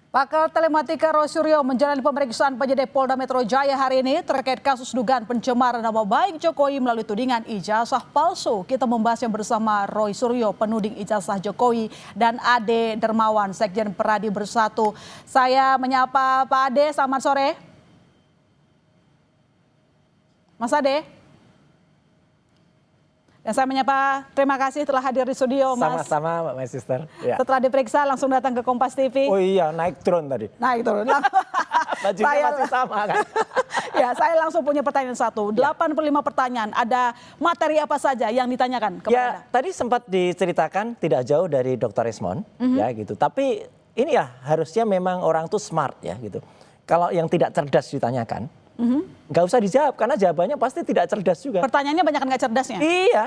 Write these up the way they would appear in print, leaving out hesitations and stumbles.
Pakar Telematika Roy Suryo menjalani pemeriksaan penyidik Polda Metro Jaya hari ini terkait kasus dugaan pencemaran nama baik Jokowi melalui tudingan ijazah palsu. Kita membahasnya bersama Roy Suryo, penuding ijazah Jokowi, dan Ade Dermawan, Sekjen Peradi Bersatu. Saya menyapa Pak Ade, selamat sore. Mas Ade. Dan saya menyapa, terima kasih telah hadir di studio, Mas. Sama-sama, Mbak Sister. Ya. Setelah diperiksa langsung datang ke Kompas TV. Oh iya, naik drone tadi. Naik drone. Bajunya masih sama kan? Ya, saya langsung punya pertanyaan satu. 85 pertanyaan, ada materi apa saja yang ditanyakan kepada Anda? Tadi sempat diceritakan tidak jauh dari Dr. Ismon, ya gitu. Tapi ini ya harusnya memang orang tuh smart ya gitu. Kalau yang tidak cerdas ditanyakan, nggak usah dijawab karena jawabannya pasti tidak cerdas juga. Pertanyaannya banyak nggak cerdasnya? Iya,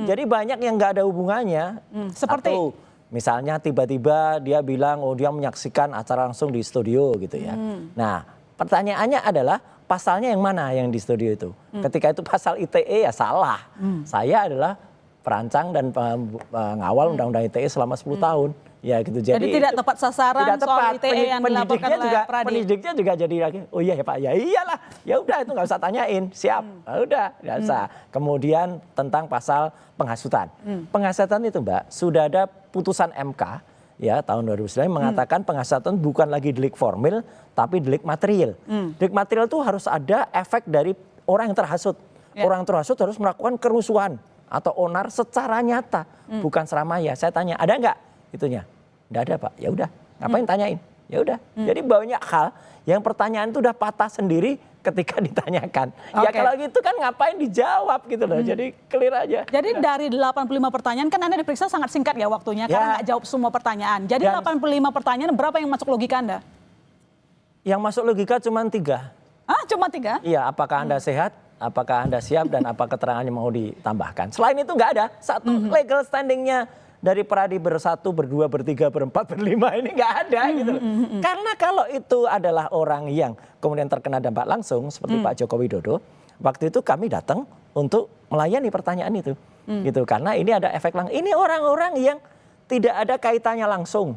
jadi banyak yang nggak ada hubungannya. Seperti? Atau misalnya tiba-tiba dia bilang, oh dia menyaksikan acara langsung di studio gitu ya. Nah pertanyaannya adalah pasalnya yang mana yang di studio itu. Ketika itu pasal ITE ya salah. Saya adalah perancang dan pengawal undang-undang ITE selama 10 tahun. Ya gitu. Jadi tidak tepat sasaran tidak tepat. soal ITE yang dilaporkan oleh Pradi. Penyidiknya juga jadi lagi, oh iya ya Pak, ya iyalah. Ya udah itu nggak usah tanyain, siap. Ya udah, nggak usah. Kemudian tentang pasal penghasutan. Penghasutan itu Mbak, sudah ada putusan MK ya tahun 2009 mengatakan penghasutan bukan lagi delik formil tapi delik material. Delik material itu harus ada efek dari orang yang terhasut. Orang terhasut harus melakukan kerusuhan atau onar secara nyata, bukan seramanya. Saya tanya, ada nggak itunya? Nggak ada Pak. Ya udah, ngapain tanyain? Ya udah. Jadi banyak hal yang pertanyaan itu udah patah sendiri ketika ditanyakan. Ya kalau gitu kan ngapain dijawab gitu loh. Jadi clear aja. Jadi dari 85 pertanyaan kan Anda diperiksa sangat singkat ya waktunya karena nggak jawab semua pertanyaan. Jadi 85 pertanyaan berapa yang masuk logika Anda? Yang masuk logika cuma 3. Ah, cuma 3? Iya, apakah Anda sehat? Apakah Anda siap dan apa keterangannya mau ditambahkan? Selain itu nggak ada. Satu legal standingnya dari Peradi bersatu, berdua, bertiga, berempat, berlima ini nggak ada gitu loh. Karena kalau itu adalah orang yang kemudian terkena dampak langsung seperti Pak Joko Widodo, waktu itu kami datang untuk melayani pertanyaan itu, gitu. Karena ini ada efek langsung. Ini orang-orang yang tidak ada kaitannya langsung,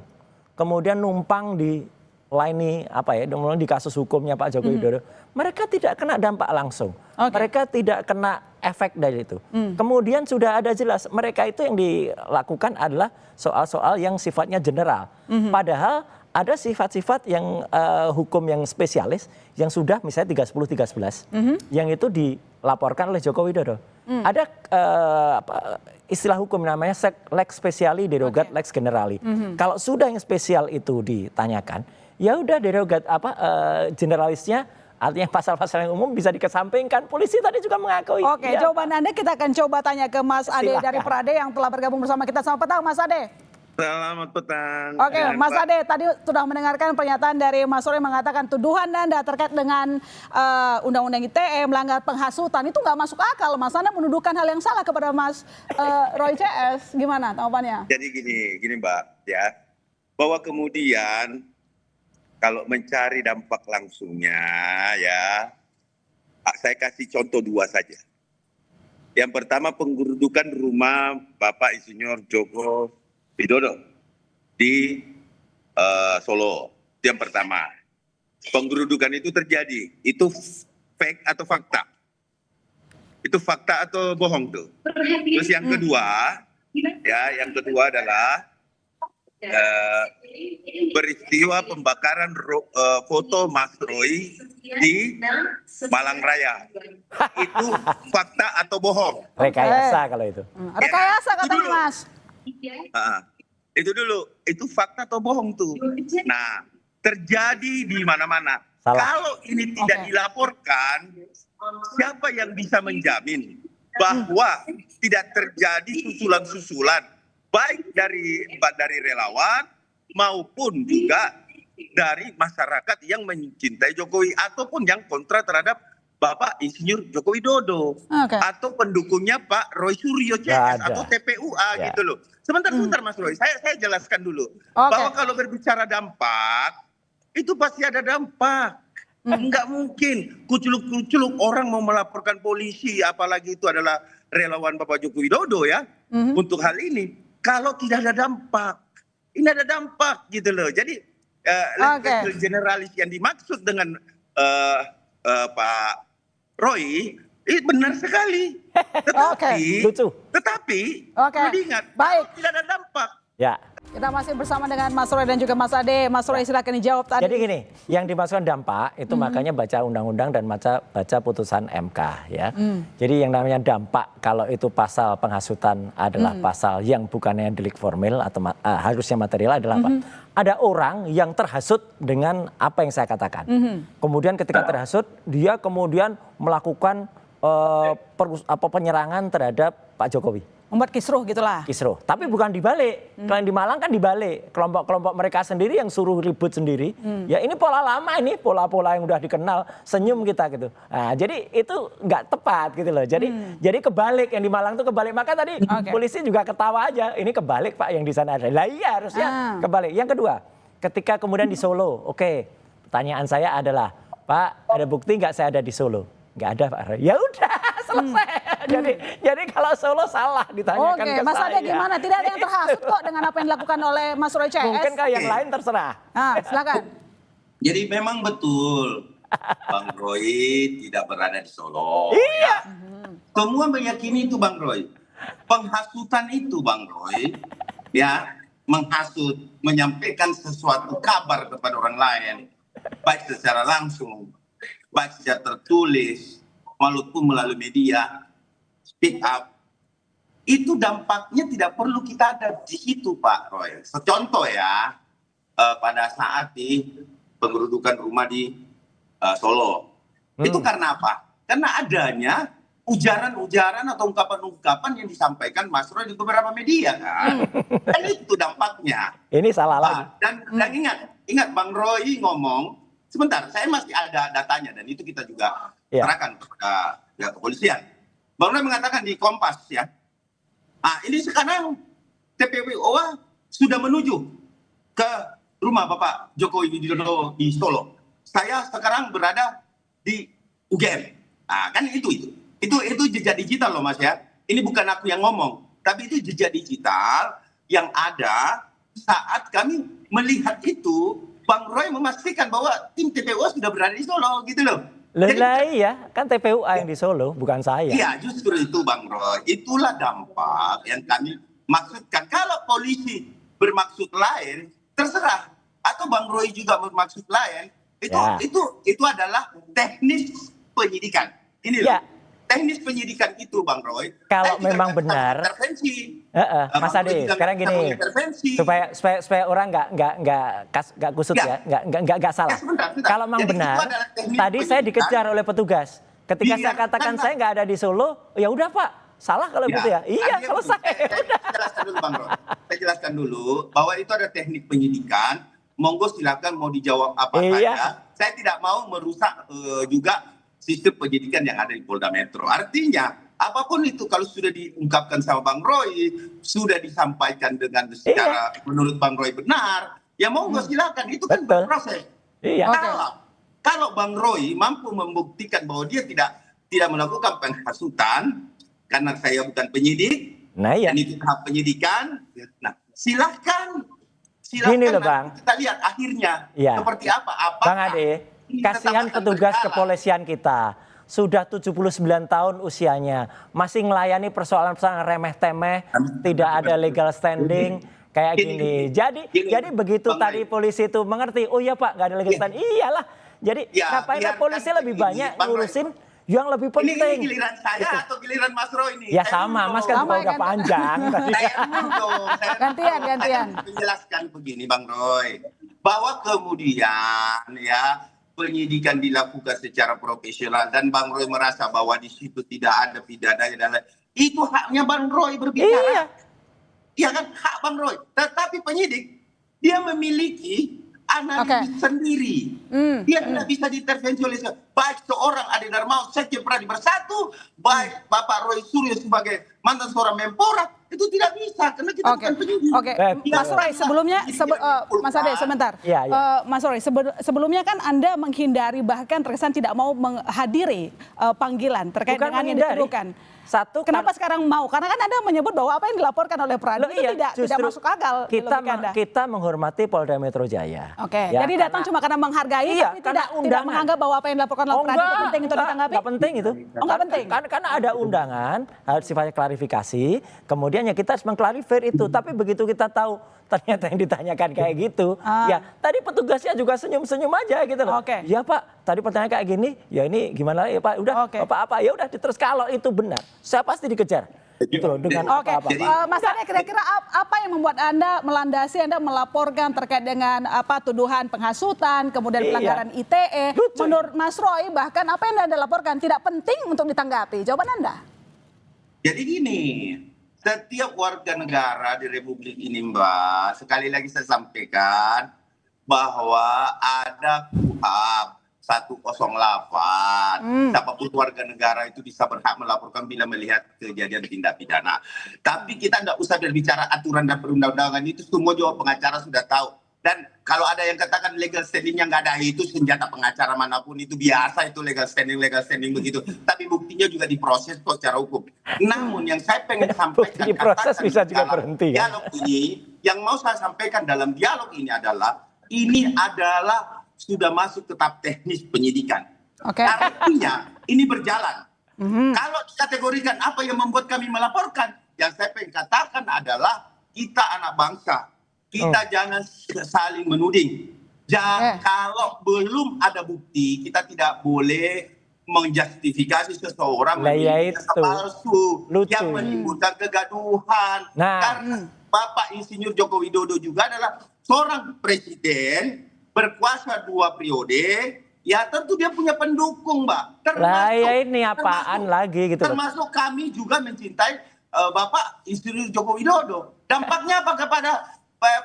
kemudian numpang di layani apa ya, di kasus hukumnya Pak Joko Widodo, mereka tidak kena dampak langsung, mereka tidak kena efek dari itu. Kemudian sudah ada jelas mereka itu yang dilakukan adalah soal-soal yang sifatnya general. Padahal ada sifat-sifat yang hukum yang spesialis yang sudah misalnya 310-311 yang itu dilaporkan oleh Joko Widodo. Ada istilah hukum namanya lex speciali derogat lex generali. Kalau sudah yang spesial itu ditanyakan, ya udah derogat generalisnya. Artinya pasal-pasal yang umum bisa dikesampingkan. Polisi tadi juga mengakui. Oke, ya. Jawaban Anda kita akan coba tanya ke Mas Ade dari Perade yang telah bergabung bersama kita. Selamat petang Mas Ade. Selamat petang. Oke, Mas Ade tadi sudah mendengarkan pernyataan dari Mas Roy mengatakan tuduhan Anda terkait dengan Undang-Undang ITE melanggar penghasutan itu nggak masuk akal. Mas Anda menuduhkan hal yang salah kepada Mas Roy CS. Gimana tanggapannya? Jadi gini Mbak ya, bahwa kemudian kalau mencari dampak langsungnya ya, saya kasih contoh 2 saja. Yang pertama penggerudukan rumah Bapak Insinyur Joko Widodo di Solo. Itu yang pertama. Penggerudukan itu terjadi, itu fake atau fakta? Itu fakta atau bohong tuh? Terus yang kedua, ya yang kedua adalah peristiwa pembakaran foto Mas Roy di Malang Raya. Itu fakta atau bohong? Rekayasa kalau itu. Rekayasa katanya Mas. Itu dulu, itu fakta atau bohong tuh. Nah, terjadi di mana-mana. Kalau ini tidak dilaporkan, siapa yang bisa menjamin bahwa tidak terjadi susulan-susulan baik dari relawan maupun juga dari masyarakat yang mencintai Jokowi ataupun yang kontra terhadap Bapak Insinyur Joko Widodo atau pendukungnya Pak Roy Suryo CS atau TPUA gitu loh. Sebentar Mas Roy, saya jelaskan dulu bahwa kalau berbicara dampak itu pasti ada dampak. Enggak mungkin kuculuk-kuculuk orang mau melaporkan polisi apalagi itu adalah relawan Bapak Joko Widodo ya untuk hal ini. Kalau tidak ada dampak, ini ada dampak gitu loh. Jadi legal generalis yang dimaksud dengan Pak Roy, benar sekali. Tetapi perlu diingat, tidak ada dampak. Ya. Kita masih bersama dengan Mas Roy dan juga Mas Ade. Mas Roy silakan dijawab tadi. Jadi gini, yang dimaksudkan dampak itu makanya baca undang-undang dan baca putusan MK ya. Jadi yang namanya dampak kalau itu pasal penghasutan adalah pasal yang bukannya delik formil atau harusnya material adalah apa? Ada orang yang terhasut dengan apa yang saya katakan. Kemudian ketika terhasut dia kemudian melakukan penyerangan terhadap Pak Jokowi. Membuat kisruh gitulah. Kisruh. Tapi bukan dibalik. Kalau di Malang kan dibalik. Kelompok-kelompok mereka sendiri yang suruh ribut sendiri. Ya ini pola lama ini. Pola-pola yang udah dikenal. Senyum kita gitu. Nah, jadi itu nggak tepat gitu loh. Jadi kebalik. Yang di Malang tuh kebalik. Maka tadi polisi juga ketawa aja. Ini kebalik Pak yang di sana ada. Lah iya harusnya kebalik. Yang kedua. Ketika kemudian di Solo. Oke. Pertanyaan saya adalah. Pak ada bukti nggak saya ada di Solo? Nggak ada Pak. Ya udah selesai. Jadi kalau Solo salah ditanyakan ke Mas saya. Ade gimana? Tidak ada yang terhasut kok dengan apa yang dilakukan oleh Mas Roy CS. Mungkin kalau yang lain terserah. Silakan. Jadi memang betul Bang Roy tidak berada di Solo. Iya. Semua meyakini itu Bang Roy. Penghasutan itu Bang Roy, ya menghasut, menyampaikan sesuatu kabar kepada orang lain, baik secara langsung, baik secara tertulis, maupun melalui media, speak up, itu dampaknya tidak perlu kita ada di situ Pak Roy. Contoh ya, pada saat di pengerudukan rumah di Solo, itu karena apa? Karena adanya ujaran-ujaran atau ungkapan-ungkapan yang disampaikan Mas Roy di beberapa media kan. Dan itu dampaknya. Ini salah lagi. Dan ingat Bang Roy ngomong, sebentar, saya masih ada datanya dan itu kita juga serahkan kepada pihak kepolisian. Bang Roy mengatakan di Kompas ya, ini sekarang TPWO sudah menuju ke rumah Bapak Joko Widodo di Solo. Saya sekarang berada di UGM. Kan itu jejak digital loh Mas ya. Ini bukan aku yang ngomong, tapi itu jejak digital yang ada saat kami melihat itu. Bang Roy memastikan bahwa tim TPUA sudah berada di Solo gitu loh. Iya, kan TPUA yang di Solo, bukan saya. Iya, justru itu Bang Roy. Itulah dampak yang kami maksudkan. Kalau polisi bermaksud lain, terserah. Atau Bang Roy juga bermaksud lain, itu adalah teknis penyidikan. Ini loh. Teknis penyidikan itu Bang Roy. Kalau memang benar. Intervensi. Mas Ade, sekarang gini. Supaya orang nggak kusut ya, nggak salah. Sebentar. Kalau memang benar, tadi saya dikejar oleh petugas. Ketika saya katakan saya nggak ada di Solo, ya udah Pak, salah kalau gitu ya. Iya, selesai. Saya jelaskan dulu Bang Roy. Saya jelaskan dulu bahwa itu ada teknik penyidikan. Monggo silakan mau dijawab apa saja. Saya tidak mau merusak juga sistem penyidikan yang ada di Polda Metro. Artinya apapun itu kalau sudah diungkapkan sama Bang Roy, sudah disampaikan dengan secara menurut Bang Roy benar, ya monggo silakan, itu kan berproses. Kalau Bang Roy mampu membuktikan bahwa dia tidak melakukan penghasutan karena saya bukan penyidik, dan itu tahap penyidikan, nah silahkan Gini loh Bang, kita lihat akhirnya seperti apa. Bang Ade, kasihan petugas kepolisian kita. Sudah 79 tahun usianya. Masih melayani persoalan-persoalan remeh-temeh. Tidak ada legal standing. Kayak gini. Jadi begitu tadi polisi itu mengerti. Oh iya Pak, gak ada legal standing. Iyalah. Jadi ngapain polisi lebih banyak ngurusin yang lebih penting. Ini giliran saya atau giliran Mas Roy ini? Ya sama, Mas kan juga udah panjang. Gantian. Menjelaskan begini Bang Roy. Bahwa kemudian penyidikan dilakukan secara profesional dan Bang Roy merasa bahwa di situ tidak ada pidananya dan lain. Itu haknya Bang Roy berbicara. Iya kan, hak Bang Roy. Tetapi penyidik dia memiliki analisis sendiri. Dia tidak bisa diintervensi oleh baik seorang Ade Darmawan Sekjen Pradi Bersatu, baik Bapak Roy Suryo sebagai mantan seorang Menpora, itu tidak bisa karena kita bukan penyidik. Mas Roy sebelumnya, Mas Ade sebentar. Mas Roy sebelumnya kan Anda menghindari bahkan terkesan tidak mau menghadiri panggilan terkait dengan yang dituduhkan. Satu, Kenapa sekarang mau? Karena kan Anda menyebut bahwa apa yang dilaporkan oleh Pradi itu tidak masuk akal. Kita menghormati Polda Metro Jaya. Oke, jadi datang cuma karena menghargai, tapi tidak menganggap bahwa apa yang dilaporkan oleh Pradi itu penting untuk ditanggapi? Nggak penting itu. Nggak penting? Karena ada undangan, harus sifatnya klarifikasi, kemudian ya kita harus mengklarifikasi itu. Tapi begitu kita tahu ternyata yang ditanyakan kayak gitu, ya tadi petugasnya juga senyum-senyum aja gitu loh. Ya Pak, tadi pertanyaan kayak gini, ya ini gimana ya Pak, udah apa-apa, ya udah terus kalau itu benar, saya pasti dikejar. Gitu loh, dengan apa-apa. Mas Ade, kira-kira apa yang membuat Anda melandasi, Anda melaporkan terkait dengan tuduhan penghasutan, kemudian pelanggaran ITE. Menurut Mas Roy, bahkan apa yang Anda laporkan tidak penting untuk ditanggapi. Jawaban Anda? Jadi gini, setiap warga negara di Republik ini Mbak, sekali lagi saya sampaikan bahwa ada KUHP 108. Siapapun warga negara itu bisa berhak melaporkan bila melihat kejadian tindak pidana. Tapi kita nggak usah berbicara aturan dan perundang-undangan, itu semua juga pengacara sudah tahu. Dan kalau ada yang katakan legal standingnya nggak ada, itu senjata pengacara manapun itu biasa, itu legal standing begitu. Tapi buktinya juga diproses secara hukum. Namun yang saya pengen sampaikan, diproses bisa juga berhenti. Dialog ini, yang mau saya sampaikan dalam dialog ini adalah sudah masuk ke tahap teknis penyidikan. Artinya ini berjalan. Kalau dikategorikan apa yang membuat kami melaporkan, yang saya pengen katakan adalah kita anak bangsa. Kita jangan saling menuding. Kalau belum ada bukti, kita tidak boleh menjustifikasi seseorang menjadi palsu yang menimbulkan kegaduhan. Karena Bapak Insinyur Joko Widodo juga adalah seorang presiden berkuasa 2 periode. Ya tentu dia punya pendukung, Mbak. Termasuk kami juga mencintai Bapak Insinyur Joko Widodo. Dampaknya apa kepada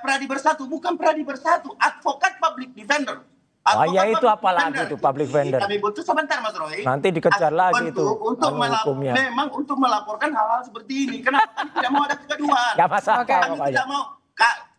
Pradi Bersatu? Bukan Pradi Bersatu, advokat public defender. Itu apalagi itu public defender. Kami butuh sebentar Mas Roy. Nanti dikejar lagi itu. Memang untuk melaporkan hal-hal seperti ini. Kenapa kami tidak mau ada kegaduhan? Gak masalah. Kami tidak mau,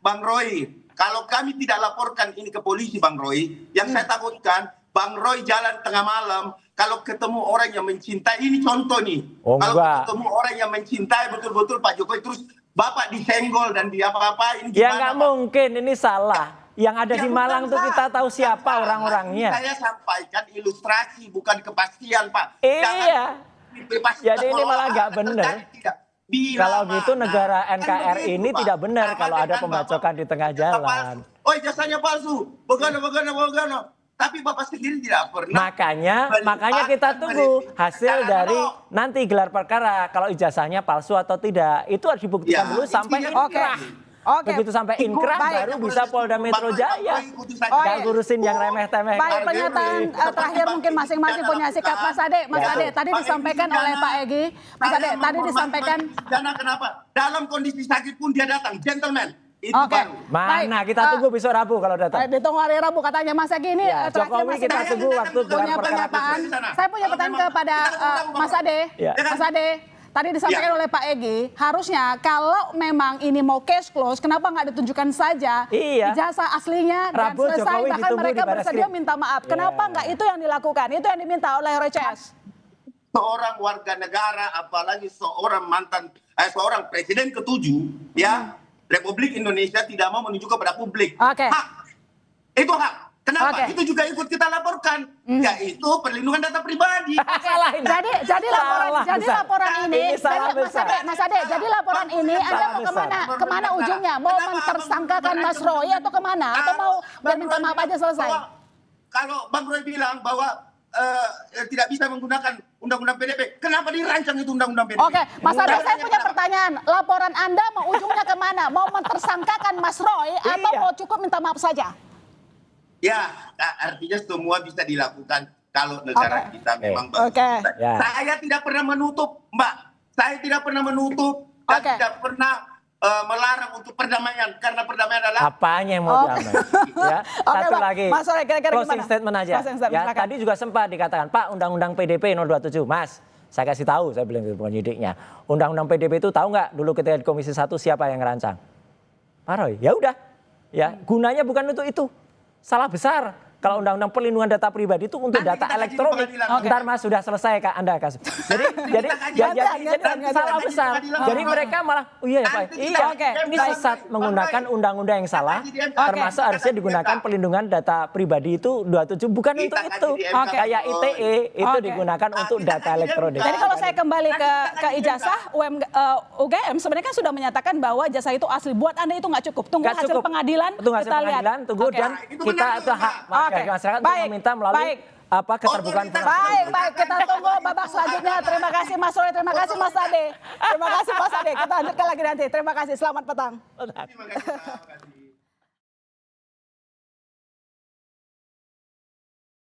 Bang Roy. Kalau kami tidak laporkan ini ke polisi Bang Roy, yang saya takutkan Bang Roy jalan tengah malam, kalau ketemu orang yang mencintai, ini contoh nih. Kalau ketemu orang yang mencintai betul-betul Pak Jokowi, terus Bapak disenggol dan diapa-apain. Ya nggak mungkin, ini salah. Yang ada di Malang tuh kita tahu siapa orang-orangnya. Saya sampaikan ilustrasi, bukan kepastian Pak. Iya. Jadi ini malah nggak benar. Kalau gitu negara NKRI ini tidak benar kalau ada pembacokan di tengah jalan. Oh jasanya palsu, begana. Tapi Bapak sendiri tidak pernah. Makanya kita tunggu hasil dari nanti gelar perkara. Kalau ijazahnya palsu atau tidak, itu harus dibuktikan dulu sampai inkrah. Begitu sampai inkrah baru bisa Polda Metro Jaya. Gak ngurusin yang remeh-temeh. Baik, pernyataan terakhir mungkin masing-masing punya sikap. Mas Ade, tadi disampaikan oleh Pak Egy. Mas Ade, tadi disampaikan. Kenapa? Dalam kondisi sakit pun dia datang, gentleman. Mana kita tunggu besok Rabu kalau datang. Ditunggu hari Rabu katanya. Mas Egy ini Jokowi kita tunggu waktu punya pernyataan. Saya punya pertanyaan kepada Mas Ade. Mas Ade. Tadi disampaikan oleh Pak Egy, harusnya kalau memang ini mau case close, kenapa nggak ditunjukkan saja ijazah aslinya dan selesai, Jokowi bahkan mereka bersedia minta maaf. Kenapa nggak itu yang dilakukan? Itu yang diminta oleh RCS. Seorang warga negara, apalagi seorang seorang presiden ke-7, Republik Indonesia tidak mau menunjukkan kepada publik. Hak. Itu hak. Kenapa? Itu juga ikut kita laporkan, yaitu perlindungan data pribadi. Jadi laporan ini, Mas Ade, jadi laporan ini Anda mau kemana ujungnya? Mau mentersangkakan Mas Roy atau kemana? Atau mau minta maaf aja selesai? Kalau Bang Roy bilang bahwa tidak bisa menggunakan undang-undang PDP, kenapa dirancang itu undang-undang PDP? Oke, Mas Ade, saya punya pertanyaan. Laporan Anda mau ujungnya kemana? Mau mentersangkakan Mas Roy atau mau cukup minta maaf saja? Ya, artinya semua bisa dilakukan kalau negara kita memang bagus. Saya tidak pernah menutup, Mbak. Saya tidak pernah menutup dan tidak pernah melarang untuk perdamaian, karena perdamaian adalah apanya yang mau damai. Satu lagi, Mas, kira-kira closing statement aja. Tadi juga sempat dikatakan, Pak, Undang-Undang PDP 027, Mas. Saya kasih tahu, saya bilang ke penyidiknya. Undang-Undang PDP itu tahu nggak dulu ketika di Komisi 1 siapa yang ngerancang? Pak Roy. Ya udah, gunanya bukan untuk itu. Salah besar. Kalau undang-undang perlindungan data pribadi itu untuk Nanti data kita kaji di elektronik. pengadilan. Ntar Mas sudah selesai Kak Anda kasus. Jadi salah besar. Jadi mereka malah oh iya ya Pak. Nanti kita Iya, Oke. ini sesat menggunakan undang-undang yang salah. Termasuk harusnya digunakan perlindungan data pribadi itu 27 bukan Kita untuk kaji itu. di MK. Kayak ITE itu Oke. digunakan untuk Kita data kaji di elektronik. MK. Jadi kalau saya kembali ke ijazah UGM sebenarnya kan sudah menyatakan bahwa ijazah itu asli. Buat Anda itu nggak cukup. Tunggu Nggak hasil cukup. pengadilan. Tunggu hasil kita lihat. pengadilan, tunggu Oke. dan Itu kita benar, itu hak Oke. masyarakat untuk Baik. meminta melalui Baik. keterbukaan. Baik, kita tunggu babak selanjutnya. Terima kasih Mas Roy, terima kasih Mas Ade. Terima kasih Mas Ade. Kita lanjutkan lagi nanti. Terima kasih, selamat petang. Terima kasih.